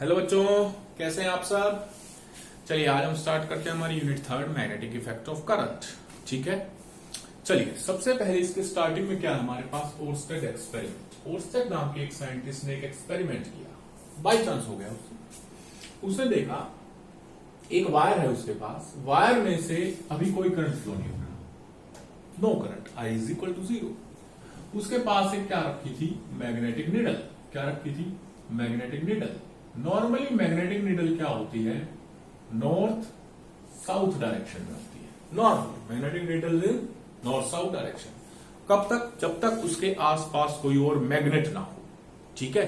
Hello बच्चों, कैसे हैं आप सब। चलिए आज हम स्टार्ट करते हैं हमारी unit third magnetic effect of current. ठीक है, चलिए सबसे पहले इसके स्टार्टिंग में क्या है हमारे पास ओर्स्टेड एक्सपेरिमेंट। ओर्स्टेड नाम के एक साइंटिस्ट ने एक एक्सपेरिमेंट किया, बाई चांस हो गया उसने देखा एक वायर है उसके पास, वायर में से अभी कोई करंट फ्लो नहीं हो रहा, no current, I is equal to 0। उसके पास एक क्या रखी थी, मैग्नेटिक निडल। क्या रखी थी, magnetic needle. Normally magnetic needle क्या होती है, नॉर्थ साउथ डायरेक्शन में होती है। नॉर्मली मैग्नेटिक निडल इन नॉर्थ साउथ डायरेक्शन। कब तक, जब तक उसके आसपास कोई और मैग्नेट ना हो। ठीक है,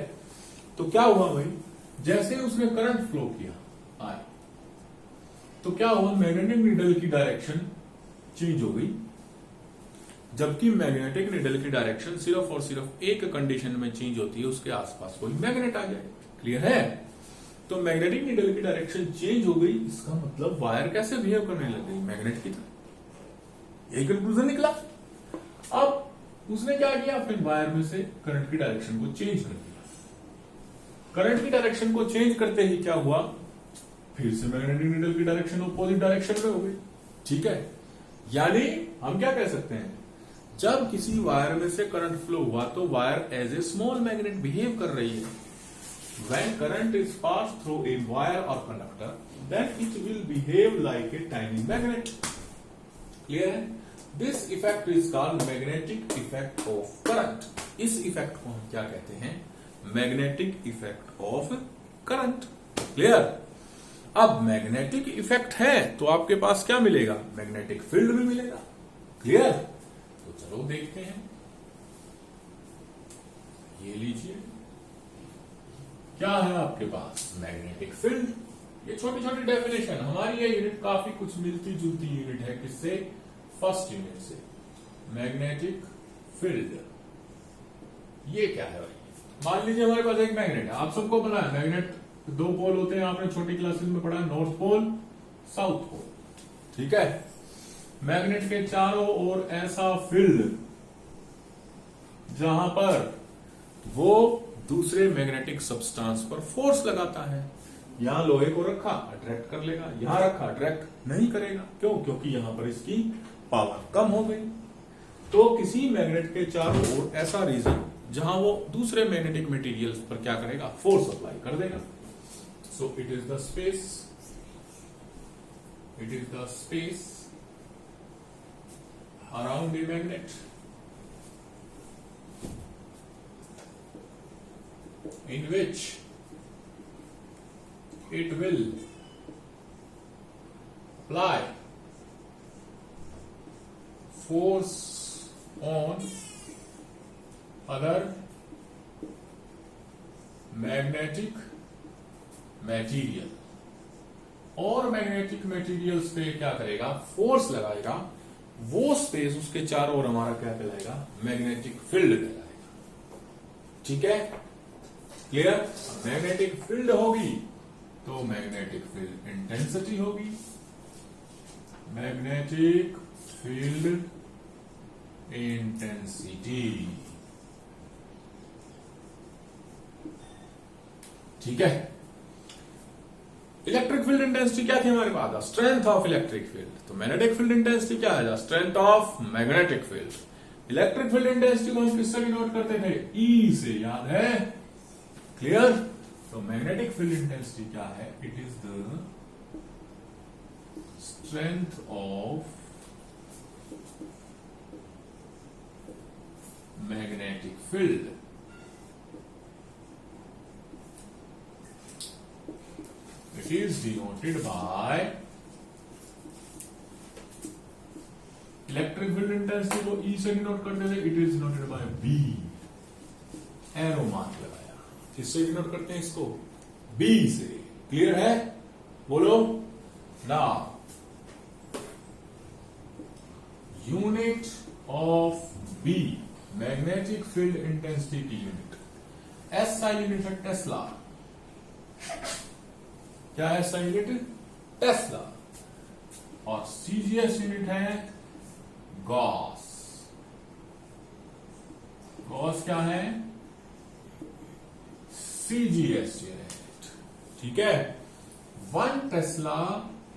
तो क्या हुआ भाई, जैसे उसने करंट फ्लो किया आए, तो क्या हुआ, मैग्नेटिक निडल की डायरेक्शन चेंज हो गई। जबकि मैग्नेटिक निडल की डायरेक्शन सिर्फ और सिर्फ एक कंडीशन में चेंज होती है, उसके आसपास कोई मैग्नेट आ जाए। क्लियर है। तो मैग्नेटिक निडल की डायरेक्शन चेंज हो गई, इसका मतलब वायर कैसे बिहेव करने लग गई, मैग्नेट की तरह। यही कंक्लूजन निकला। अब उसने क्या किया, फिर वायर में से करंट की डायरेक्शन को चेंज कर दिया। करंट की डायरेक्शन को चेंज करते ही क्या हुआ, फिर से मैग्नेटिक निडल की डायरेक्शन अपोजिट डायरेक्शन में हो गई। ठीक है, यानी हम क्या कह सकते हैं, जब किसी वायर में से करंट फ्लो हुआ तो wire as a small magnet behave कर रही है। When current is passed through a wire or conductor, then it will behave like a tiny magnet. Clear है? This effect is called magnetic effect of current. इस effect को हम क्या कहते हैं, magnetic effect of current. Clear. अब magnetic effect है तो आपके पास क्या मिलेगा, मैग्नेटिक फील्ड भी मिलेगा। क्लियर। तो चलो देखते हैं, ये लीजिए क्या है आपके पास, मैग्नेटिक फील्ड। ये छोटी छोटी डेफिनेशन, हमारी ये यूनिट काफी कुछ मिलती जुलती यूनिट है किससे, फर्स्ट यूनिट से। मैग्नेटिक फील्ड ये क्या है भाई, मान लीजिए हमारे पास एक मैग्नेट है, आप सबको पता है मैग्नेट दो पोल होते हैं, आपने छोटी क्लासेस में पढ़ा है, नॉर्थ पोल साउथ पोल। ठीक है, मैग्नेट के चारों ओर ऐसा फील्ड जहां पर वो दूसरे मैग्नेटिक सब्सटेंस पर फोर्स लगाता है। यहां लोहे को रखा, अट्रैक्ट कर लेगा, यहां रखा, अट्रैक्ट नहीं करेगा। क्यों, क्योंकि यहां पर इसकी पावर कम हो गई। तो किसी मैग्नेट के चारों ओर ऐसा रीजन जहां वो दूसरे मैग्नेटिक मटेरियल्स पर क्या करेगा, फोर्स अप्लाई कर देगा। So it is the space, it is the space around a magnet in which it will apply force on other magnetic material, और मैग्नेटिक मटेरियल्स पे क्या करेगा, फोर्स लगाएगा। वो स्पेस उसके चारों ओर हमारा क्या कहलाएगा, मैग्नेटिक फील्ड कहलाएगा। ठीक है, क्लियर। मैग्नेटिक फील्ड होगी तो मैग्नेटिक फील्ड इंटेंसिटी होगी, मैग्नेटिक फील्ड इंटेंसिटी। ठीक है, इलेक्ट्रिक फील्ड इंटेंसिटी क्या थी हमारे पास, स्ट्रेंथ ऑफ इलेक्ट्रिक फील्ड। तो मैग्नेटिक फील्ड इंटेंसिटी क्या है, strength of magnetic field. Electric field intensity को हम किससे डिनोट करते थे, ई से, याद है। क्लियर। तो मैग्नेटिक फील्ड इंटेंसिटी क्या है, it is the strength of magnetic field. It is denoted by, electric field intensity को ई से डिनोट करते थे, it is denoted by B. Arrow mark लगाया, किससे डिनोट करते हैं इसको, बी से। क्लियर है, बोलो ना। Unit of B, magnetic field intensity की यूनिट। एसआई यूनिट है टेस्ला। क्या है एसआई यूनिट, टेस्ला। और सीजीएस यूनिट है गॉस। गॉस क्या है, CGS यूनिट। ठीक है। 1 tesla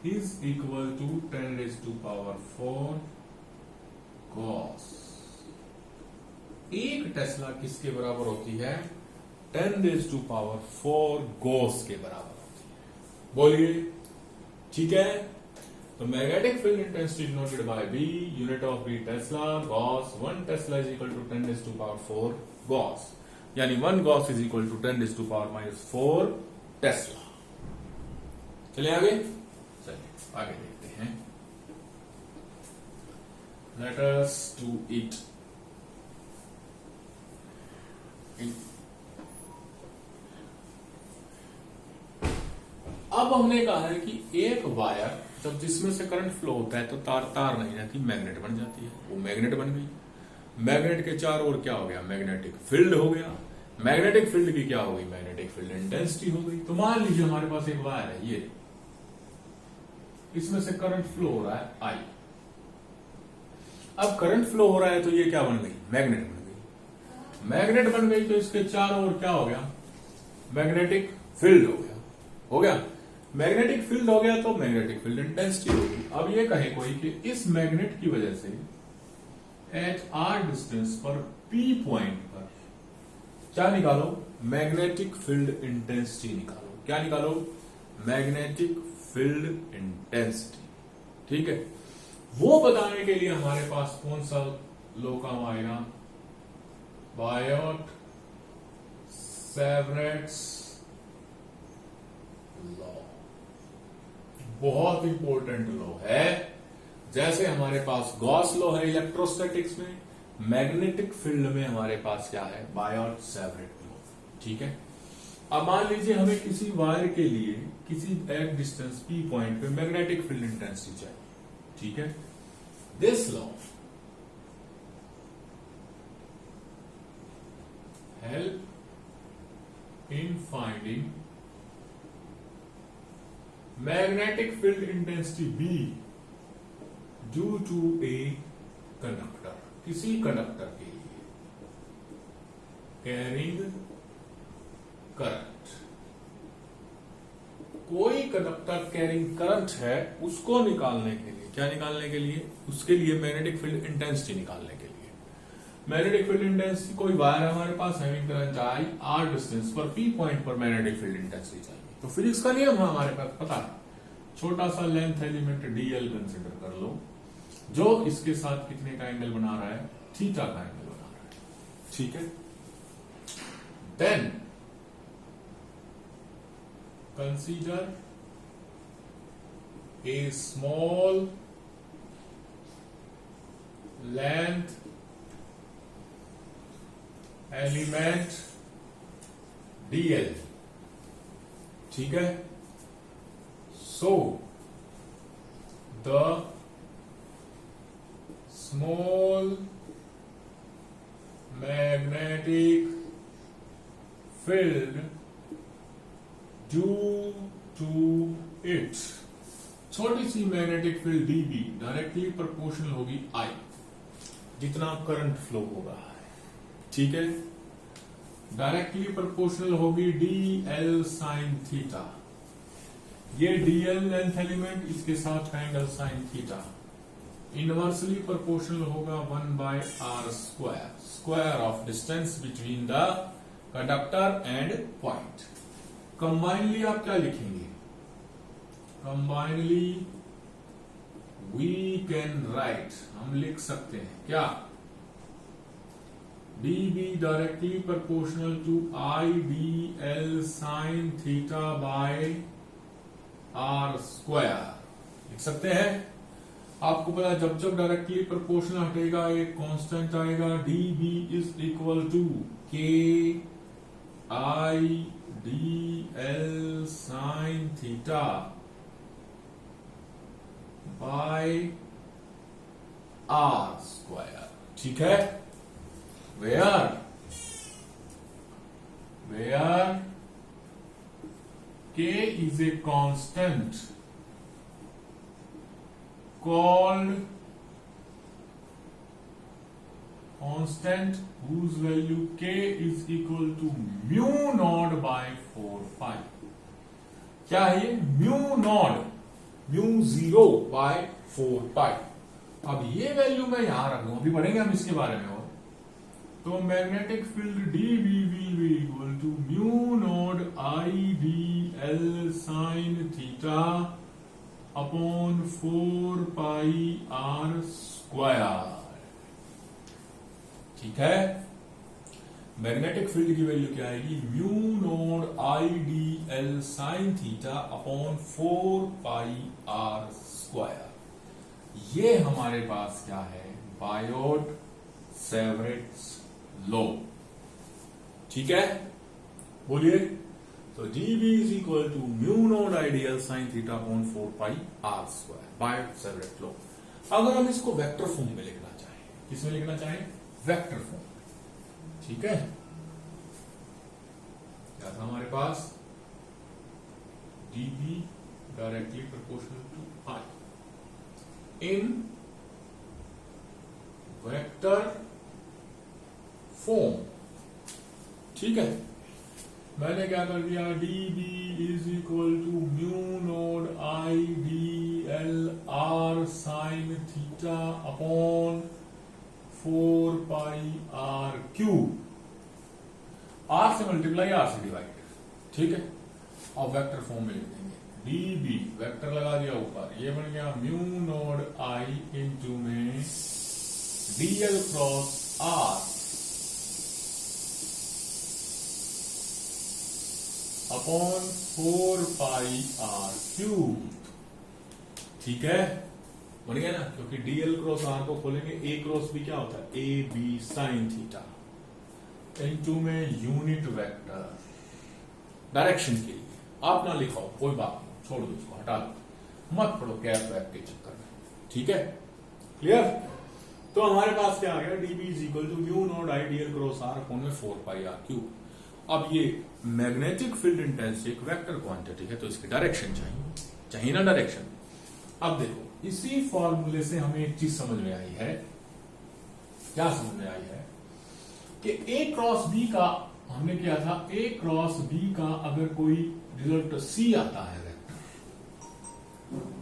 is equal to 10⁴ gauss. 1 tesla किसके बराबर होती है? 10⁴ गॉस के बराबर होती है। बोलिए, ठीक है। तो magnetic field intensity denoted by B, unit of B tesla, gauss. 1 tesla is equal to 10⁴ gauss, यानी 1 gauss is equal to 10⁻⁴ tesla. चलिए आगे, चलिए आगे देखते हैं। Let us do it. अब हमने कहा है कि एक वायर जब जिसमें से करंट फ्लो होता है तो तार नहीं रहती, मैग्नेट बन जाती है। वो मैग्नेट बन गई। मैग्नेट के चारों ओर क्या हो गया? मैग्नेटिक फील्ड हो गया। मैग्नेटिक फील्ड की क्या हो गई? मैग्नेटिक फील्ड इंटेंसिटी हो गई। तो मान लीजिए हमारे पास एक वायर है, ये इसमें से करंट फ्लो हो रहा है आई। अब करंट फ्लो हो रहा है तो ये क्या बन गई? मैग्नेट बन गई। मैग्नेट बन गई तो इसके चारों ओर क्या हो गया? मैग्नेटिक फील्ड हो गया। हो गया मैग्नेटिक फील्ड हो गया तो मैग्नेटिक फील्ड इंटेंसिटी होगी। अब ये कहे कोई कि इस मैग्नेट की वजह से एट आर डिस्टेंस पर पी पॉइंट पर क्या निकालो? मैग्नेटिक फील्ड इंटेंसिटी निकालो। क्या निकालो? Magnetic field intensity. ठीक है। वो बताने के लिए हमारे पास कौन सा लॉ काम आएगा? Biot Savart's law. बहुत इंपॉर्टेंट लॉ है। जैसे हमारे पास गॉस लॉ है इलेक्ट्रोस्टैटिक्स में, मैग्नेटिक फील्ड में हमारे पास क्या है? Biot Savart law. ठीक है। अब मान लीजिए हमें किसी वायर के लिए किसी एक डिस्टेंस पी पॉइंट पे मैग्नेटिक फील्ड इंटेंसिटी चाहिए। ठीक है। This law help in finding magnetic field intensity B due to a conductor. किसी कंडक्टर के लिए कैरिंग करंट, कोई कंडक्टर कैरिंग करंट है, उसको निकालने के लिए, क्या निकालने के लिए? उसके लिए मैग्नेटिक फील्ड इंटेंसिटी निकालने के लिए। मैग्नेटिक फील्ड इंटेंसिटी, कोई वायर है हमारे पास having current I R distance पर पी पॉइंट पर मैग्नेटिक फील्ड इंटेंसिटी चाहिए। तो फिजिक्स का नियम है हमारे पास, पता है। छोटा सा लेंथ एलिमेंट डीएल कंसिडर कर लो, जो इसके साथ कितने का एंगल बना रहा है? थीटा का एंगल बना रहा है। ठीक है। Then consider a small length element dl. ठीक है। So the small magnetic field due to it, छोटी सी magnetic field dB directly proportional होगी आई, जितना करंट फ्लो हो रहा है। ठीक है। डायरेक्टली प्रोपोर्शनल होगी डी एल साइन थीटा। ये डीएल लेंथ एलिमेंट, इसके साथ angle sine theta. Inversely proportional होगा 1/r², square of distance between the conductor and point. Combinedly आप क्या लिखेंगे? कंबाइनली वी कैन राइट, हम लिख सकते हैं क्या? dB directly proportional to I D L sine theta by r²। लिख सकते हैं। आपको पता है जब जब डायरेक्टली प्रोपोर्शनल हटेगा एक कांस्टेंट आएगा, dB is equal to k I D L sine theta by r²। ठीक है। where k is a constant called constant whose value k is equal to mu naught by 4 pi। क्या है ये, mu Nord mu 0/4 पाई। अब ये value मैं यहां रख दूं, अभी पढ़ेंगे हम इसके बारे में और। तो magnetic field dB will be equal to mu naught IDL sine theta upon 4 pi R square. ठीक है, मैग्नेटिक फील्ड की वैल्यू क्या आएगी, mu naught IDL sine theta upon 4 pi R square. ये हमारे पास क्या है, बायोट सेवरेट्स लॉ। ठीक है, बोलिए। तो dB is equal to mu naught IDL sine theta upon 4 pi R square, Biot Savart law. अगर हम इसको वेक्टर फॉर्म में लिखना चाहें, किसमें लिखना चाहें, वेक्टर फॉर्म। ठीक है, क्या था हमारे पास, dB directly proportional to I in vector form. ठीक है, मैंने क्या कर दिया, dB is equal to mu naught IDL R sine theta upon 4 pi R cube, R से मल्टीप्लाई R से डिवाइड। ठीक है, अब वेक्टर फॉर्म में लिख देंगे, dB वेक्टर लगा दिया ऊपर, ये बन गया म्यू नॉड I इंटू में DL cross R upon 4 pi R cube. ठीक है, बन गया ना, क्योंकि DL क्रॉस R को खोलेंगे, A क्रॉस B क्या होता है, AB साइन थीटा इंटू में यूनिट वेक्टर डायरेक्शन के लिए। आप ना लिखाओ, कोई बात नहीं, छोड़ दो इसको, हटा दो, मत पढ़ो कैप वैप के चक्कर में। ठीक है, क्लियर। तो हमारे पास क्या आ गया, dB is equal to mu naught IDL cross R upon में 4 पाई R क्यूब। अब ये मैग्नेटिक फील्ड इंटेंसिटी एक वेक्टर क्वांटिटी है, तो इसकी डायरेक्शन चाहिए ना डायरेक्शन। अब देखो, इसी फॉर्मूले से हमें एक चीज समझ में आई है, क्या समझ में आई है कि A क्रॉस B का हमने किया था, A क्रॉस B का अगर कोई रिजल्ट C आता है वेक्टर,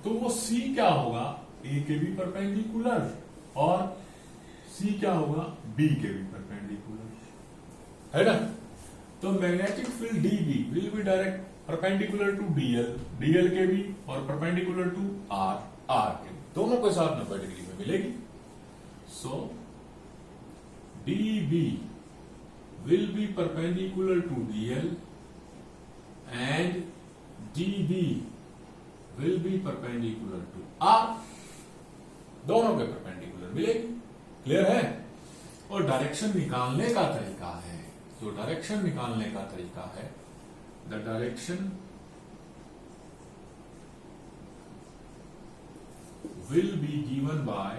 तो वो C क्या होगा, A के भी परपेंडिकुलर और C क्या होगा, B के भी परपेंडिकुलर, है ना। तो magnetic field DB will be direct perpendicular to DL के भी और परपेंडिकुलर टू R के भी, दोनों के साथ 90 डिग्री में मिलेगी। सो DB will be perpendicular to DL and DB will be perpendicular to R, दोनों के परपेंडिकुलर मिलेगी। क्लियर है। और डायरेक्शन निकालने का तरीका है, जो डायरेक्शन निकालने का तरीका है, the direction will be given by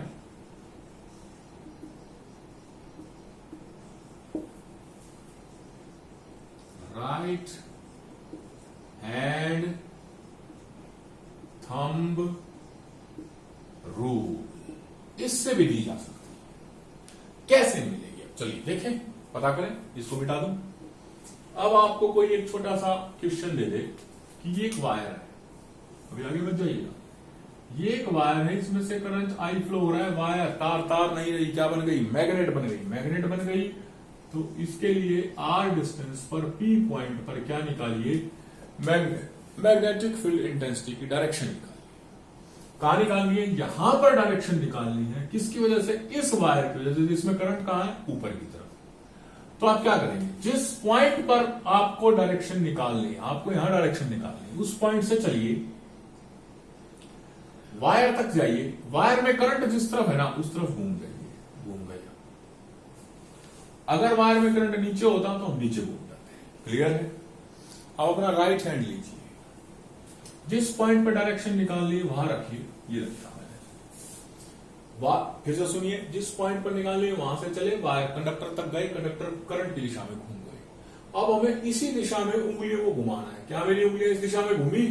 right hand thumb rule. इससे भी दी जा सकती है, कैसे मिलेगी, अब चलिए देखें, पता करें। इसको मिटा दूं। अब आपको कोई एक छोटा सा क्वेश्चन दे दे कि ये एक वायर है, अभी आगे बढ़ जाइएगा, ये एक वायर है, इसमें से करंट आई फ्लो हो रहा है, वायर तार नहीं रही, क्या बन गई, मैग्नेट बन गई। तो इसके लिए R डिस्टेंस पर P पॉइंट पर क्या निकालिए, मैग्नेटिक फील्ड इंटेंसिटी की डायरेक्शन निकालिए। कहां निकालनी है, यहां पर डायरेक्शन निकालनी है, किसकी वजह से, इस वायर की वजह से, जिसमें करंट कहां है, ऊपर की तरफ। तो आप क्या करेंगे, जिस पॉइंट पर आपको डायरेक्शन निकालनी है, आपको यहां डायरेक्शन निकालनी है, उस पॉइंट से चलिए, वायर तक जाइए, वायर में करंट जिस तरफ है ना, उस तरफ घूम गए। अगर वायर में करंट नीचे होता तो हम नीचे घूम जाते हैं। क्लियर है। अब अपना राइट हैंड लीजिए, जिस पॉइंट पर डायरेक्शन निकालनी है वहां रखिए, ये रखा मैंने, फिर से सुनिए, जिस पॉइंट पर निकालनी है वहां से चले, वायर कंडक्टर तक गए, कंडक्टर करंट की दिशा में घूम गए। अब हमें इसी दिशा में उंगलियों को घुमाना है। क्या मेरी उंगलियां इस दिशा में घूमी,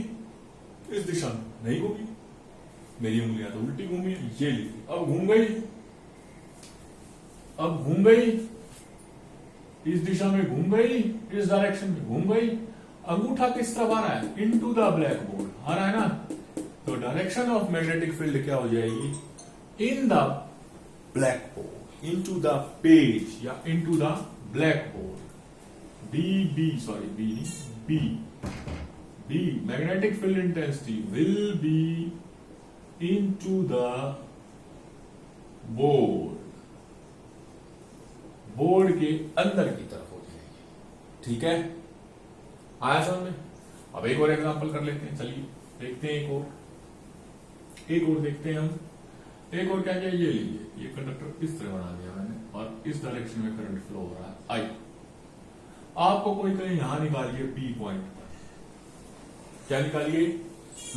इस दिशा में नहीं घूमी, मेरी उंगलियां तो उल्टी घूमी, ये लीजिए, अब घूम गई, इस दिशा में घूम गई, इस डायरेक्शन में घूम गई। अंगूठा किस तरफ आ रहा है? इनटू द ब्लैक बोर्ड आ रहा है ना, तो डायरेक्शन ऑफ मैग्नेटिक फील्ड क्या हो जाएगी? In the blackboard, into the page या into the blackboard. B magnetic field intensity will be into the board के अंदर की तरफ हो जाएगी। ठीक है, आया समझ में? अब एक और एग्जांपल कर लेते हैं, चलिए देखते हैं एक और देखते हैं हम। एक और क्या किया, ये लीजिए, ये कंडक्टर इस तरह बना दिया मैंने और इस डायरेक्शन में करंट फ्लो हो रहा है आई। आपको कोई कहीं यहां निकालिए पी पॉइंट पर, क्या निकालिए?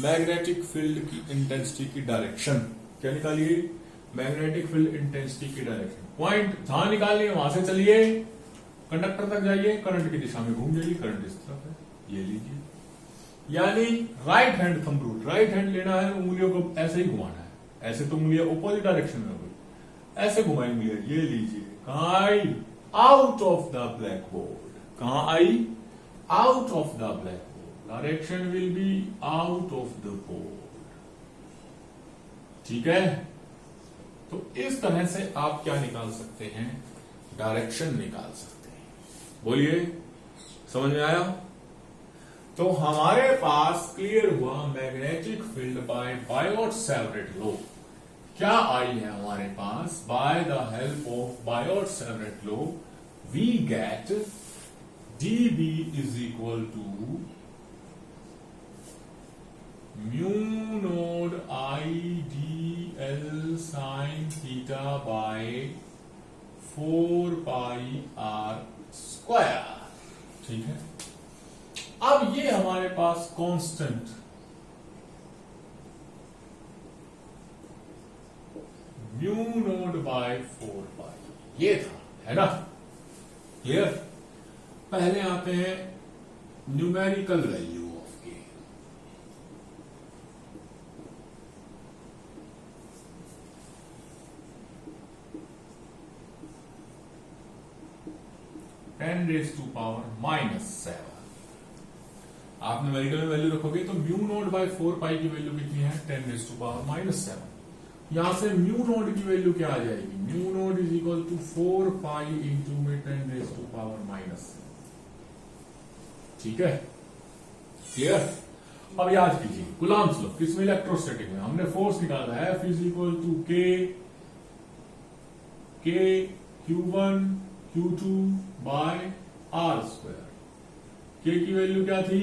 मैग्नेटिक फील्ड की इंटेंसिटी की डायरेक्शन। क्या निकालिए? मैग्नेटिक फील्ड इंटेंसिटी की डायरेक्शन। पॉइंट जहां निकालनी है वहां से चलिए, कंडक्टर तक जाइए, करंट की दिशा में घूम जाइए, करंट इस तरफ है, ये लीजिए। यानी right hand thumb rule, right hand लेना है, उंगलियों को ऐसे ही घुमाना है, ऐसे तो उंगलियां अपोजिट डायरेक्शन में होगी, ऐसे घुमाई उंगलियां, ये लीजिए। कहां आई? Out of the blackboard. कहां आई? Out of the blackboard. Direction will be out of the board. ठीक है, तो इस तरह से आप क्या निकाल सकते हैं? डायरेक्शन निकाल सकते हैं। बोलिए, समझ में आया? तो हमारे पास क्लियर हुआ magnetic field by Biot Savart law. क्या आई है हमारे पास? By the help of Biot Savart law we get dB is equal to mu naught I D L sine theta by 4 pi R square. ठीक है, अब ये हमारे पास constant mu naught by 4 pi ये था, है ना? क्लियर? पहले आते हैं न्यूमेरिकल वैल्यू ऑफ ए। (10⁻⁻⁷) आप न्यूमेरिकल में वैल्यू रखोगे तो म्यू नोड बाय 4 पाई की वैल्यू कितनी है? 10⁻⁻⁷। यहां से म्यू नोड की वैल्यू क्या आ जाएगी? Mu naught is equal to 4 pi into में 10⁻⁻⁷। ठीक है, क्लियर? अब याद कीजिए कूलम्ब्स लॉ, किसमें? इलेक्ट्रोस्टैटिक में। हमने फोर्स निकाला है F इज इक्वल टू के Q1 Q2 bye are square. के की वैल्यू क्या थी?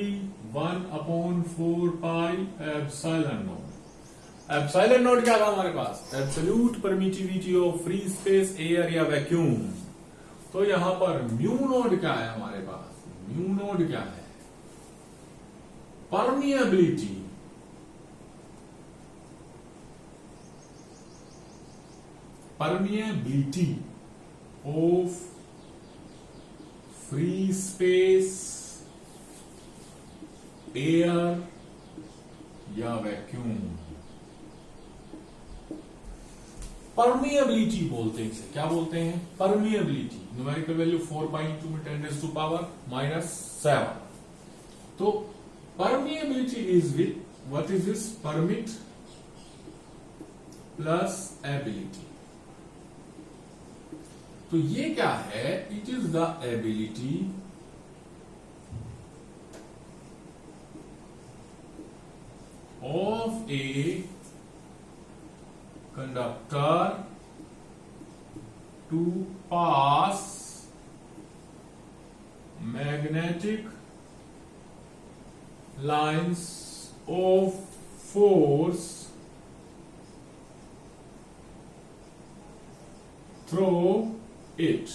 1/4 pi epsilon naught. Epsilon naught क्या था हमारे पास? Absolute permittivity of free space, air या वैक्यूम। तो यहां पर म्यू नोड क्या है हमारे पास? म्यू नोड क्या है? Permeability. Permeability of free space, air या वैक्यूम। परमिएबिलिटी बोलते हैं इसे। क्या बोलते हैं? Permeability. Numerical value 4 pi into में 10⁻⁻⁷। तो permeability is with, what is this? Permit plus ability. तो ये क्या है? It is the ability of a conductor to pass magnetic lines of force through it।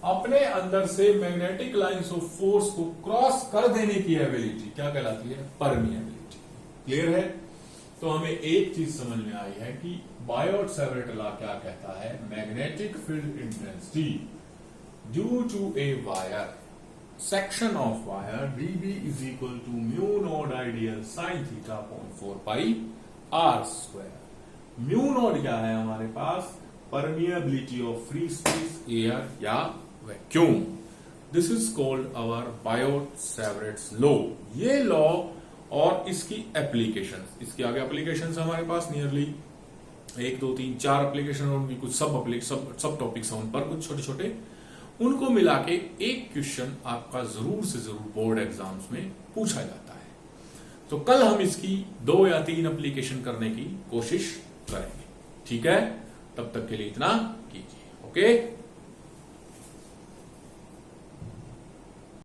अपने अंदर से मैग्नेटिक लाइंस ऑफ फोर्स को क्रॉस कर देने की एबिलिटी क्या कहलाती है? परमिएबिलिटी। क्लियर है? तो हमें एक चीज समझ में आई है कि बायोट-सैवरेट लॉ क्या कहता है? Magnetic field intensity due to a wire, section of wire, dB is equal to mu naught ideal sine theta upon 4 pi R square. Mu naught क्या है हमारे पास? Permeability of free space, air या vacuum. This is called our Biot Savart's law. ये law और इसकी application, इसके आगे एप्लीकेशन हमारे पास नियरली 1 2 3 4 एप्लीकेशन और उनकी कुछ सब टॉपिक्स हैं उन पर, कुछ छोटे छोटे, उनको मिला के एक क्वेश्चन आपका जरूर से जरूर बोर्ड एग्जाम्स में पूछा जाता है। तो कल हम इसकी 2 या 3 एप्लीकेशन करने की कोशिश करेंगे। ठीक है, तब तक के लिए इतना कीजिए। ओके।